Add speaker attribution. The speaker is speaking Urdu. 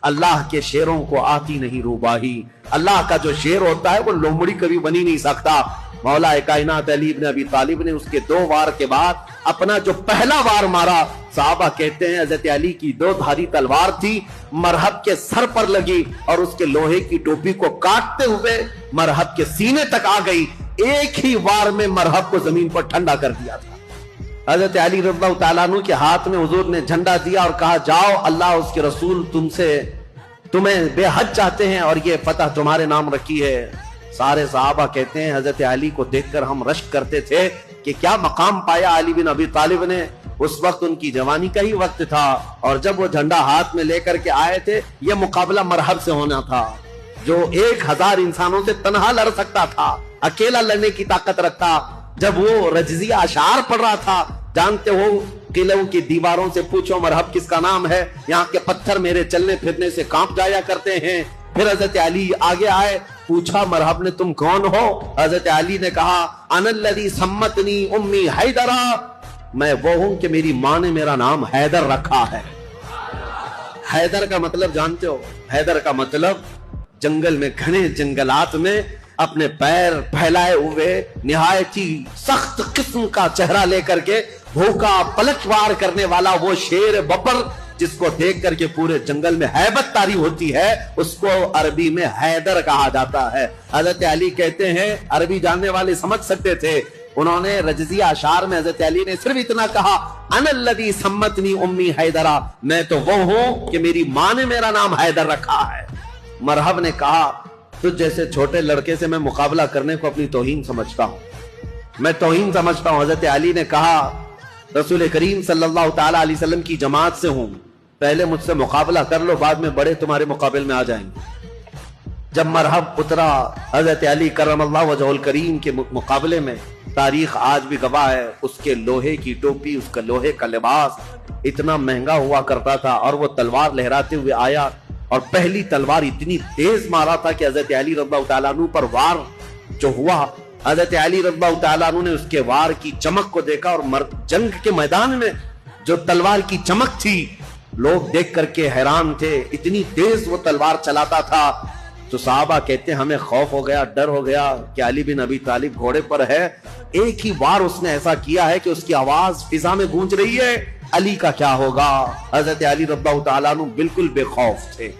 Speaker 1: اللہ کے شیروں کو آتی نہیں روباہی. اللہ کا جو شیر ہوتا ہے وہ لومڑی کبھی بنی نہیں سکتا. مولا کائنات علی بن ابی طالب نے اس کے 2 وار کے بعد اپنا جو پہلا وار مارا، صحابہ کہتے ہیں حضرت علی کی 2 دھاری تلوار تھی، مرحب کے سر پر لگی اور اس کے لوہے کی ٹوپی کو کاٹتے ہوئے مرحب کے سینے تک آ گئی. ایک ہی وار میں مرحب کو زمین پر ٹھنڈا کر دیا تھا. حضرت علی رضی اللہ تعالیٰ عنہ کے ہاتھ میں حضور نے جھنڈا دیا اور کہا جاؤ، اللہ اس کے رسول تمہیں بے حد چاہتے ہیں اور یہ فتح تمہارے نام رکھی ہے. سارے صحابہ کہتے ہیں حضرت علی کو دیکھ کر ہم رشک کرتے تھے کہ کیا مقام پایا علی بن ابی طالب نے. اس وقت ان کی جوانی کا ہی وقت تھا اور جب وہ جھنڈا ہاتھ میں لے کر کے آئے تھے یہ مقابلہ مرحب سے ہونا تھا جو 1000 انسانوں سے تنہا لڑ سکتا تھا، اکیلا لڑنے کی طاقت رکھتا. جب وہ رجزیہ اشعار پڑھ رہا تھا، جانتے ہو قلعوں کی دیواروں سے پوچھو مرحب کس کا نام ہے، یہاں کے پتھر میرے چلنے پھرنے سے کانپ جایا کرتے ہیں. پھر حضرت علی آگے آئے، پوچھا مرحب نے تم کون ہو؟ حضرت علی نے کہا انا الذی سمتنی امی حیدرا، میں وہ ہوں کہ میری ماں نے میرا نام حیدر رکھا ہے. حیدر کا مطلب جانتے ہو؟ حیدر کا مطلب جنگل میں، گھنے جنگلات میں اپنے پیر پھیلائے ہوئے نہایت ہی سخت قسم کا چہرہ لے کر کے بھوکا پلٹوار کرنے والا وہ شیر ببر جس کو دیکھ کر کے پورے جنگل میں ہیبت طاری ہوتی ہے، اس کو عربی میں حیدر کہا جاتا ہے. حضرت علی کہتے ہیں عربی جاننے والے سمجھ سکتے تھے، انہوں نے رجزیہ اشعار میں حضرت علی نے صرف اتنا کہا انا الذی سمتنی امی حیدرا، میں تو وہ ہوں کہ میری ماں نے میرا نام حیدر رکھا ہے. مرحب نے کہا تجھ جیسے چھوٹے لڑکے سے میں مقابلہ کرنے کو اپنی توہین سمجھتا ہوں، میں توہین سمجھتا ہوں. حضرت علی نے کہا رسول کریم صلی اللہ تعالی علیہ وسلم کی جماعت سے ہوں، پہلے مجھ سے مقابلہ کر لو، بعد میں بڑے تمہارے مقابل میں آ جائیں گے. جب مرحب اترا حضرت علی کرم اللہ وجہہ الکریم کے مقابلے میں، تاریخ آج بھی گواہ ہے، اس کے لوہے کی ٹوپی، اس کا لوہے کا لباس اتنا مہنگا ہوا کرتا تھا اور وہ تلوار لہراتے ہوئے آیا اور پہلی تلوار اتنی تیز مارا تھا کہ حضرت علی رضی اللہ تعالیٰ عنہ پر وار جو ہوا، حضرت علی رضی اللہ تعالیٰ عنہ نے اس کے وار کی چمک کو دیکھا اور جنگ کے میدان میں جو تلوار کی چمک تھی لوگ دیکھ کر کے حیران تھے، اتنی تیز وہ تلوار چلاتا تھا. تو صحابہ کہتے ہیں ہمیں خوف ہو گیا، ڈر ہو گیا کہ علی بن ابی طالب گھوڑے پر ہے، ایک ہی بار اس نے ایسا کیا ہے کہ اس کی آواز فضا میں گونج رہی ہے، علی کا کیا ہوگا؟ حضرت علی رضی اللہ تعالیٰ عنہ بالکل بے خوف تھے.